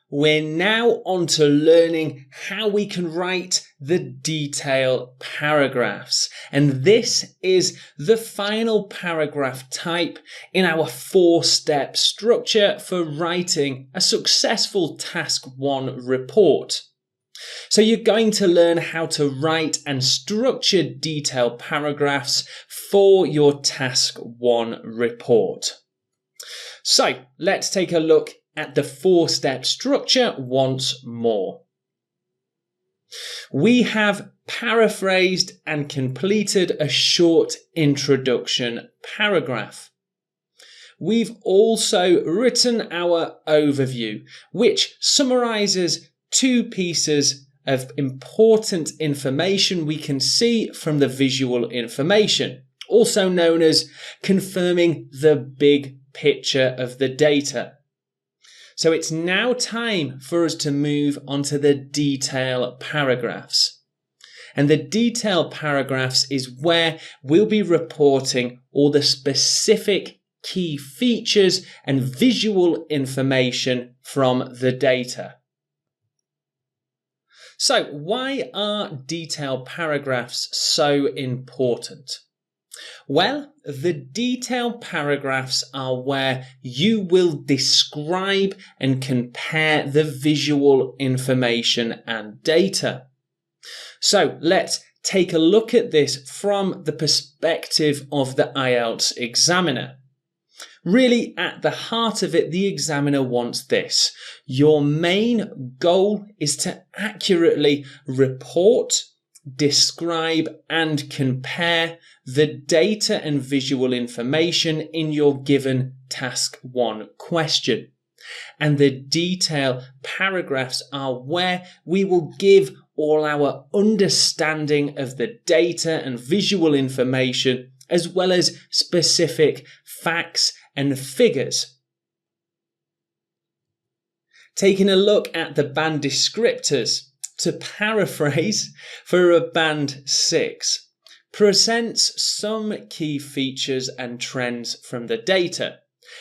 we're now on to learning how we can write the detail paragraphs. And this is the final paragraph type in our 4-step structure for writing a successful Task 1 report. So you're going to learn how to write and structure detail paragraphs for your Task 1 report. So let's take a look at the 4-step structure once more. We have paraphrased and completed a short introduction paragraph. We've also written our overview, which summarizes 2 pieces of important information we can see from the visual information, also known as confirming the big picture of the data. So it's now time for us to move on to the detail paragraphs. And the detail paragraphs is where we'll be reporting all the specific key features and visual information from the data. So why are detail paragraphs so important? Well, the detail paragraphs are where you will describe and compare the visual information and data. So let's take a look at this from the perspective of the IELTS examiner. Really, at the heart of it, the examiner wants this. Your main goal is to accurately report, describe and compare the data and visual information in your given Task 1 question. And the detail paragraphs are where we will give all our understanding of the data and visual information, as well as specific facts and figures. Taking a look at the band descriptors, to paraphrase, for a band 6, presents some key features and trends from the data.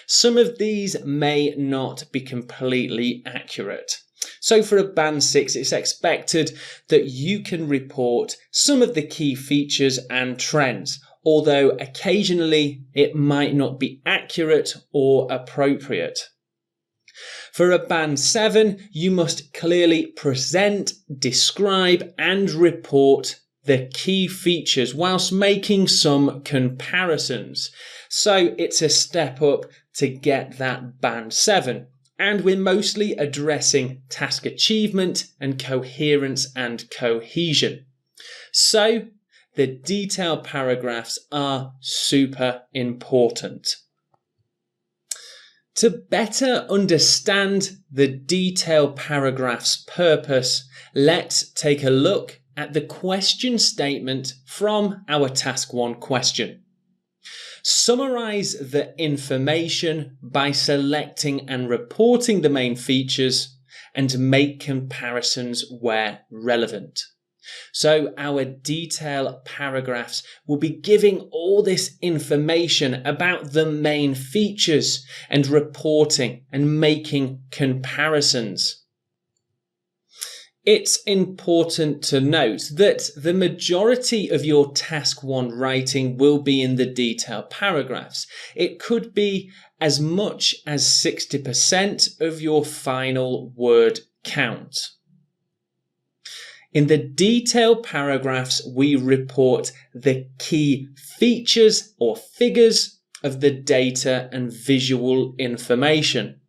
Some of these may not be completely accurate. So for a band 6, it's expected that you can report some of the key features and trends, although occasionally it might not be accurate or appropriate. For a band 7, you must clearly present, describe and report the key features whilst making some comparisons. So it's a step up to get that band 7. And we're mostly addressing task achievement and coherence and cohesion. So the detail paragraphs are super important. To better understand the detail paragraph's purpose, let's take a look at the question statement from our Task 1 question. Summarize the information by selecting and reporting the main features and make comparisons where relevant. So our detail paragraphs will be giving all this information about the main features and reporting and making comparisons. It's important to note that the majority of your Task 1 writing will be in the detail paragraphs. It could be as much as 60% of your final word count. In the detail paragraphs, we report the key features or figures of the data and visual information.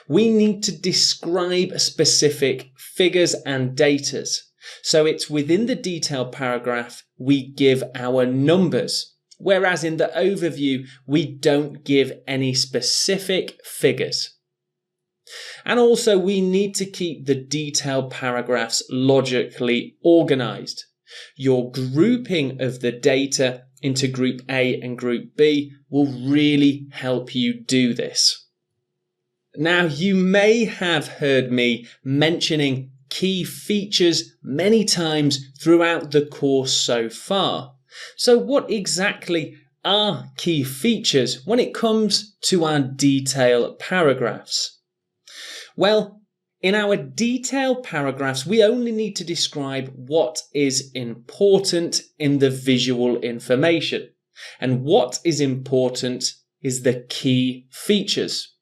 We need to describe specific figures and datas. So it's within the detail paragraph we give our numbers, whereas in the overview we don't give any specific figures. And also we need to keep the detail paragraphs logically organized. Your grouping of the data into Group A and Group B will really help you do this. Now, you may have heard me mentioning key features many times throughout the course so far. So what exactly are key features when it comes to our detail paragraphs? Well, in our detailed paragraphs, we only need to describe what is important in the visual information. And what is important is the key features.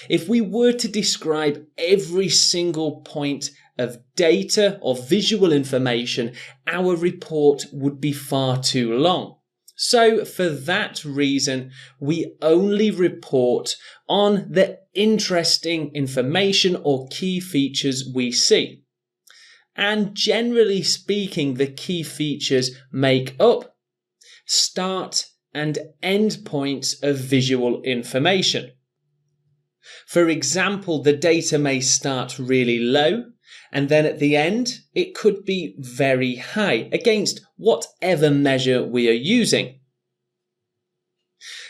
If we were to describe every single point of data or visual information, our report would be far too long. So for that reason, we only report on the interesting information or key features we see. And generally speaking, the key features make up start and end points of visual information. For example, the data may start really low, and then at the end, it could be very high against whatever measure we are using.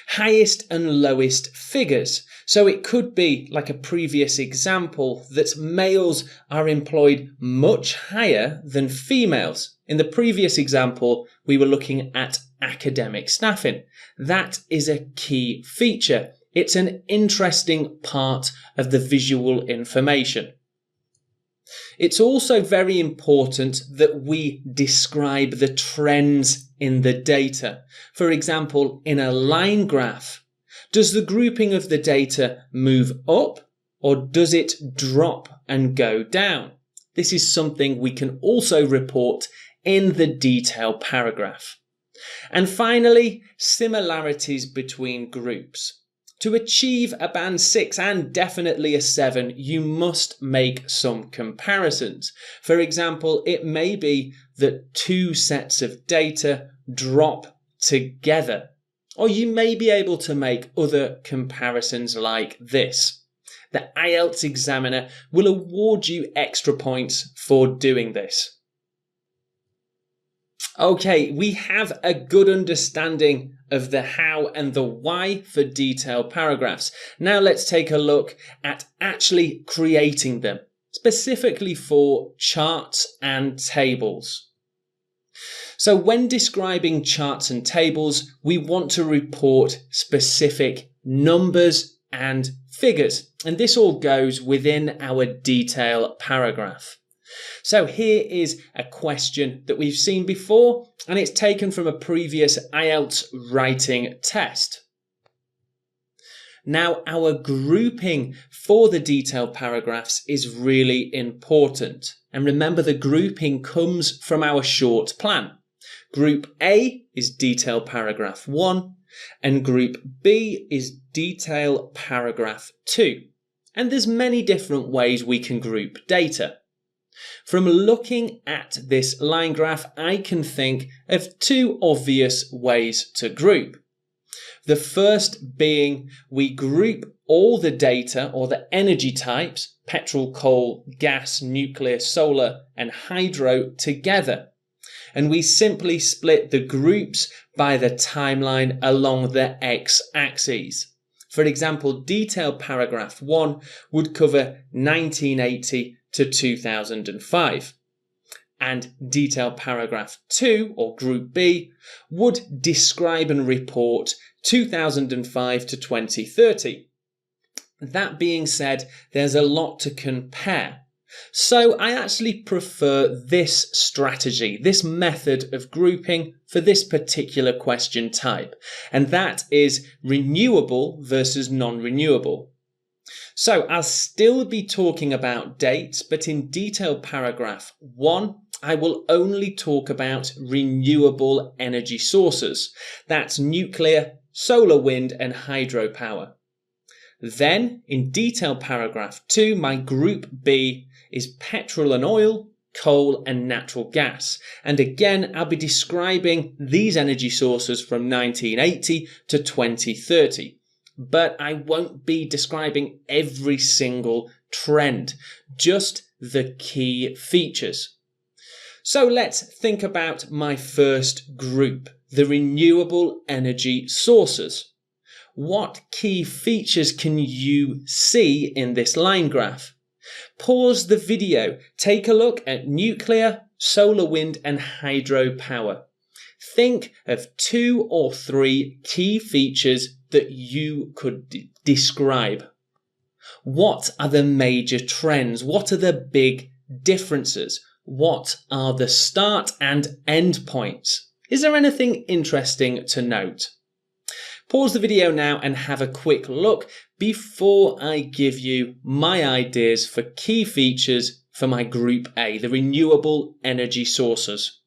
Highest and lowest figures. So it could be, like a previous example, that males are employed much higher than females. In the previous example, we were looking at academic staffing. That is a key feature. It's an interesting part of the visual information. It's also very important that we describe the trends in the data. For example, in a line graph, does the grouping of the data move up or does it drop and go down? This is something we can also report in the detail paragraph. And finally, similarities between groups. To achieve a band 6 and definitely a 7, you must make some comparisons. For example, it may be that two sets of data drop together. Or you may be able to make other comparisons like this. The IELTS examiner will award you extra points for doing this. Okay, we have a good understanding of the how and the why for detailed paragraphs. Now let's take a look at actually creating them, specifically for charts and tables. So when describing charts and tables, we want to report specific numbers and figures, and this all goes within our detail paragraph. So here is a question that we've seen before, and it's taken from a previous IELTS writing test. Now, our grouping for the detailed paragraphs is really important. And remember, the grouping comes from our short plan. Group A is detail paragraph 1, and Group B is detail paragraph 2. And there's many different ways we can group data. From looking at this line graph, I can think of two obvious ways to group. The first being we group all the data or the energy types, petrol, coal, gas, nuclear, solar, and hydro together. And we simply split the groups by the timeline along the x-axis. For example, detailed paragraph 1 would cover 1980 to 2005. And detailed paragraph 2, or Group B, would describe and report 2005 to 2030. That being said, there's a lot to compare. So I actually prefer this strategy, this method of grouping for this particular question type, and that is renewable versus non-renewable. So I'll still be talking about dates, but in detailed paragraph 1, I will only talk about renewable energy sources. That's nuclear, solar, wind, and hydropower. Then, in detailed paragraph 2, my Group B is petrol and oil, coal and natural gas. And again, I'll be describing these energy sources from 1980 to 2030. But I won't be describing every single trend, just the key features. So let's think about my first group, the renewable energy sources. What key features can you see in this line graph? Pause the video, take a look at nuclear, solar, wind, and hydropower. Think of 2 or 3 key features that you could describe. What are the major trends? What are the big differences? What are the start and end points? Is there anything interesting to note? Pause the video now and have a quick look before I give you my ideas for key features for my Group A, the renewable energy sources.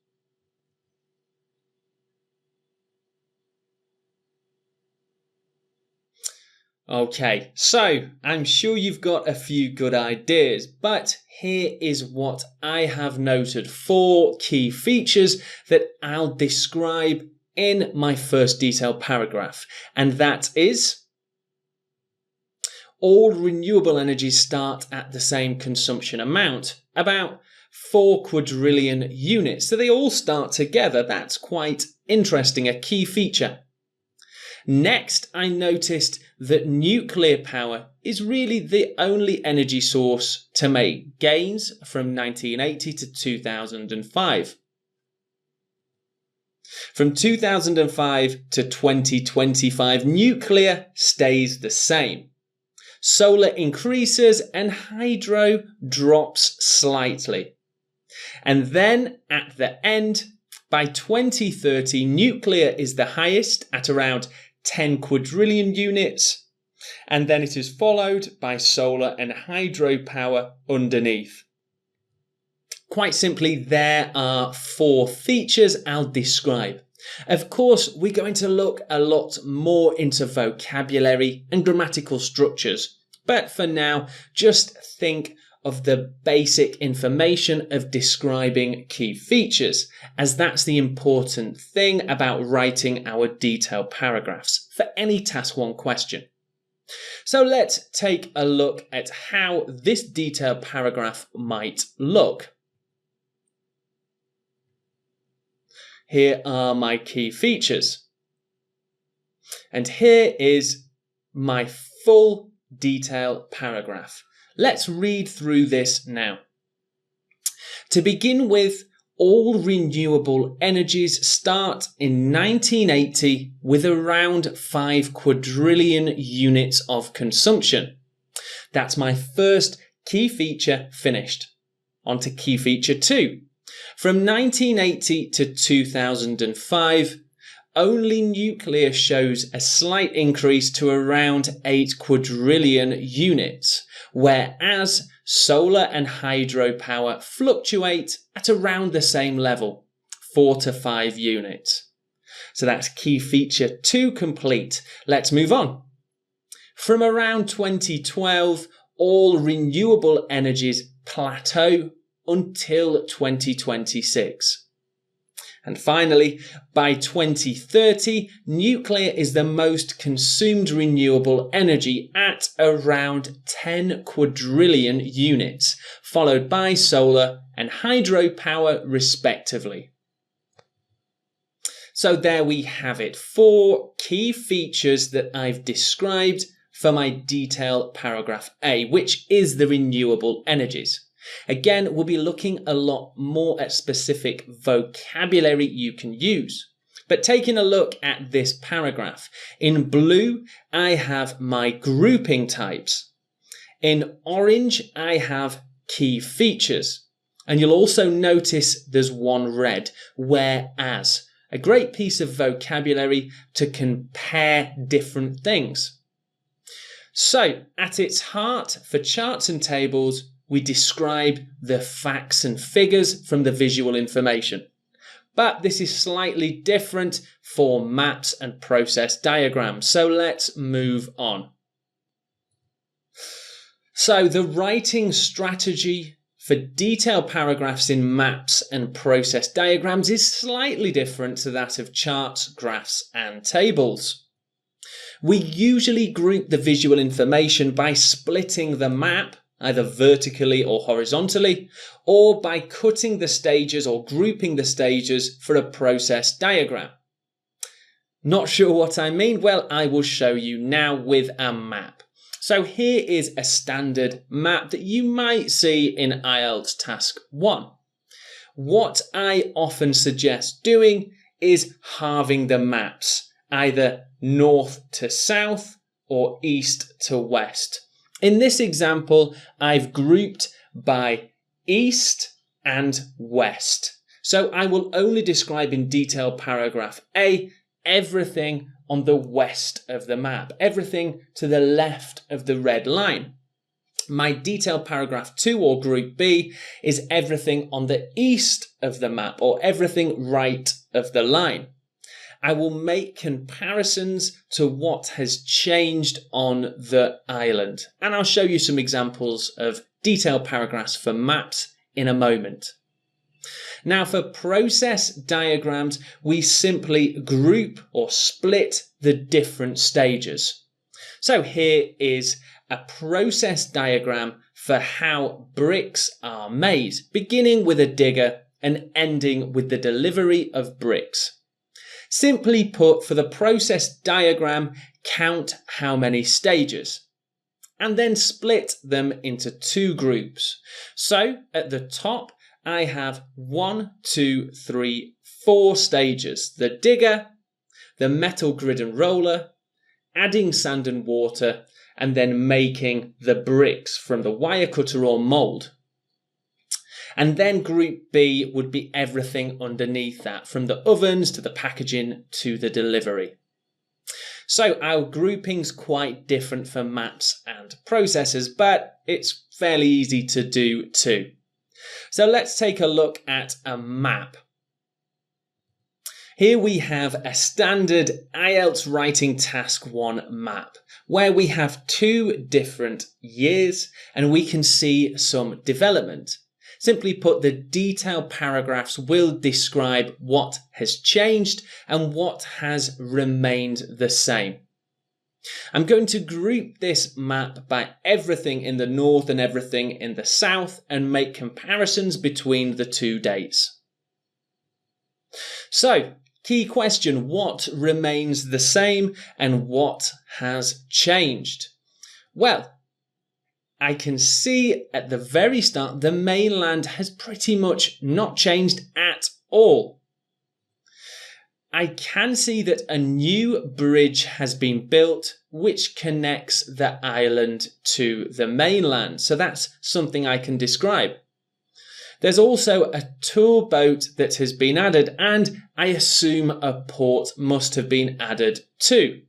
Okay, so I'm sure you've got a few good ideas, but here is what I have noted, 4 key features that I'll describe in my first detailed paragraph, and that is: all renewable energies start at the same consumption amount, about 4 quadrillion units, so they all start together. That's quite interesting, a key feature. Next, I noticed that nuclear power is really the only energy source to make gains from 1980 to 2005. From 2005 to 2025, nuclear stays the same. Solar increases and hydro drops slightly. And then at the end, by 2030, nuclear is the highest at around 10 quadrillion units, and then it is followed by solar and hydropower underneath. Quite simply, there are 4 features I'll describe. Of course, we're going to look a lot more into vocabulary and grammatical structures, but for now, just think of the basic information of describing key features, as that's the important thing about writing our detailed paragraphs for any Task 1 question. So let's take a look at how this detailed paragraph might look. Here are my key features. And here is my full detailed paragraph. Let's read through this now. To begin with, all renewable energies start in 1980 with around 5 quadrillion units of consumption. That's my first key feature finished. On to key feature 2. From 1980 to 2005, only nuclear shows a slight increase to around 8 quadrillion units, whereas solar and hydropower fluctuate at around the same level, 4 to 5 units. So that's key feature 2 complete. Let's move on. From around 2012, all renewable energies plateau until 2026. And finally, by 2030, nuclear is the most consumed renewable energy at around 10 quadrillion units, followed by solar and hydropower respectively. So there we have it, 4 key features that I've described for my detailed paragraph A, which is the renewable energies. Again, we'll be looking a lot more at specific vocabulary you can use. But taking a look at this paragraph, in blue, I have my grouping types. In orange, I have key features. And you'll also notice there's one red, whereas. A great piece of vocabulary to compare different things. So, at its heart, for charts and tables, we describe the facts and figures from the visual information. But this is slightly different for maps and process diagrams. So let's move on. So the writing strategy for detailed paragraphs in maps and process diagrams is slightly different to that of charts, graphs, and tables. We usually group the visual information by splitting the map either vertically or horizontally, or by cutting the stages or grouping the stages for a process diagram. Not sure what I mean? Well, I will show you now with a map. So here is a standard map that you might see in IELTS Task 1. What I often suggest doing is halving the maps, either north to south or east to west. In this example, I've grouped by east and west. So I will only describe in detail paragraph A everything on the west of the map, everything to the left of the red line. My detailed paragraph 2 or group B is everything on the east of the map or everything right of the line. I will make comparisons to what has changed on the island, and I'll show you some examples of detailed paragraphs for maps in a moment. Now for process diagrams, we simply group or split the different stages. So here is a process diagram for how bricks are made, beginning with a digger and ending with the delivery of bricks. Simply put, for the process diagram, count how many stages and then split them into two groups. So at the top, I have 1, 2, 3, 4 stages. The digger, the metal grid and roller, adding sand and water, and then making the bricks from the wire cutter or mould. And then group B would be everything underneath that, from the ovens to the packaging to the delivery. So our grouping's quite different for maps and processes, but it's fairly easy to do too. So let's take a look at a map. Here we have a standard IELTS Writing Task 1 map, where we have 2 different years and we can see some development. Simply put, the detailed paragraphs will describe what has changed and what has remained the same. I'm going to group this map by everything in the north and everything in the south and make comparisons between the 2 dates. So, key question, what remains the same and what has changed? Well, I can see at the very start the mainland has pretty much not changed at all. I can see that a new bridge has been built which connects the island to the mainland. So that's something I can describe. There's also a tour boat that has been added, and I assume a port must have been added too.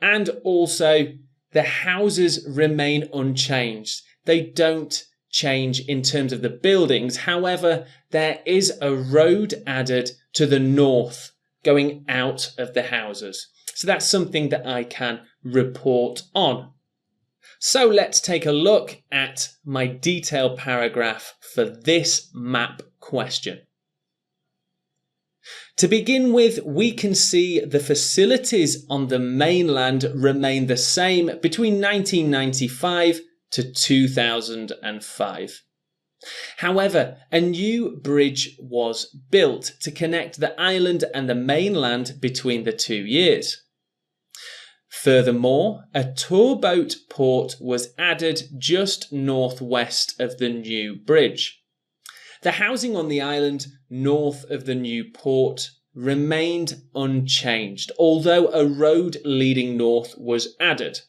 And also, the houses remain unchanged. They don't change in terms of the buildings. However, there is a road added to the north going out of the houses. So that's something that I can report on. So let's take a look at my detailed paragraph for this map question. To begin with, we can see the facilities on the mainland remain the same between 1995 to 2005. However, a new bridge was built to connect the island and the mainland between the 2 years. Furthermore, a tour boat port was added just northwest of the new bridge. The housing on the island north of the new port remained unchanged, although a road leading north was added.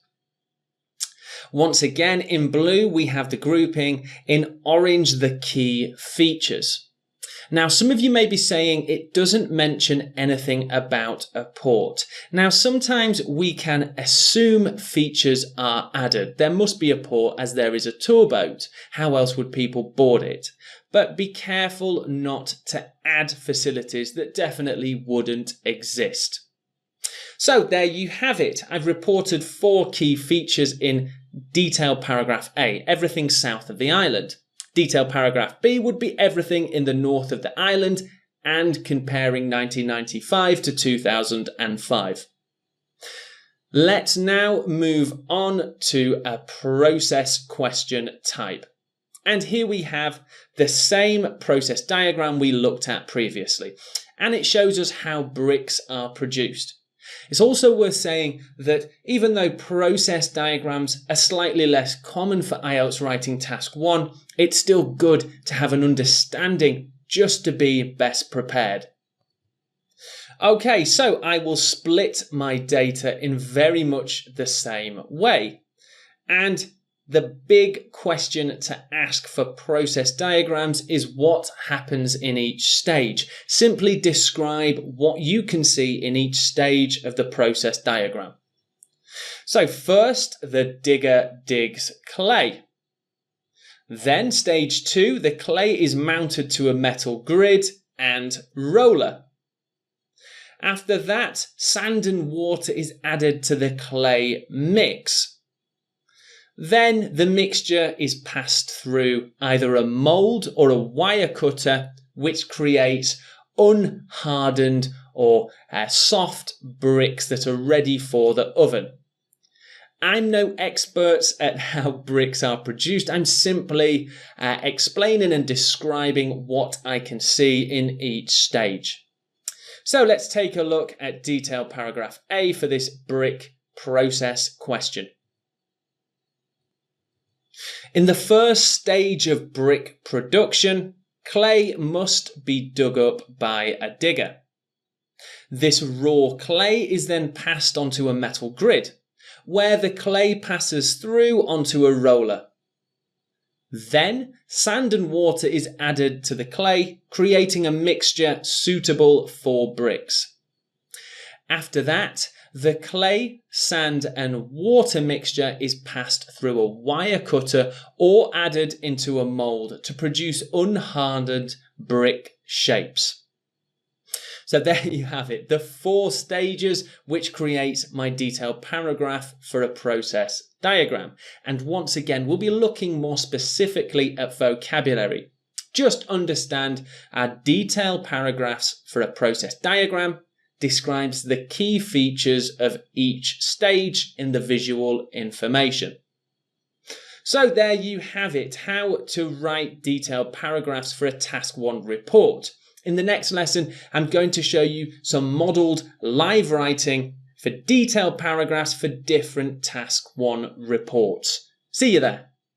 Once again, in blue, we have the grouping, in orange, the key features. Now, some of you may be saying it doesn't mention anything about a port. Now, sometimes we can assume features are added. There must be a port as there is a tour boat. How else would people board it? But be careful not to add facilities that definitely wouldn't exist. So there you have it. I've reported 4 key features in detailed paragraph A, everything south of the island. Detailed paragraph B would be everything in the north of the island and comparing 1995 to 2005. Let's now move on to a process question type. And here we have the same process diagram we looked at previously, and it shows us how bricks are produced. It's also worth saying that even though process diagrams are slightly less common for IELTS Writing Task 1, it's still good to have an understanding just to be best prepared. Okay, so I will split my data in very much the same way. And the big question to ask for process diagrams is what happens in each stage. Simply describe what you can see in each stage of the process diagram. So first, the digger digs clay. Then stage 2, the clay is mounted to a metal grid and roller. After that, sand and water is added to the clay mix. Then the mixture is passed through either a mould or a wire cutter, which creates unhardened or soft bricks that are ready for the oven. I'm no expert at how bricks are produced. I'm simply explaining and describing what I can see in each stage. So let's take a look at detail paragraph A for this brick process question. In the first stage of brick production, clay must be dug up by a digger. This raw clay is then passed onto a metal grid, where the clay passes through onto a roller. Then sand and water is added to the clay, creating a mixture suitable for bricks. After that, the clay, sand and water mixture is passed through a wire cutter or added into a mould to produce unhardened brick shapes. So there you have it, the 4 stages which creates my detailed paragraph for a process diagram. And once again, we'll be looking more specifically at vocabulary. Just understand our detailed paragraphs for a process diagram describes the key features of each stage in the visual information. So there you have it, how to write detailed paragraphs for a Task 1 report. In the next lesson, I'm going to show you some modelled live writing for detailed paragraphs for different Task 1 reports. See you there.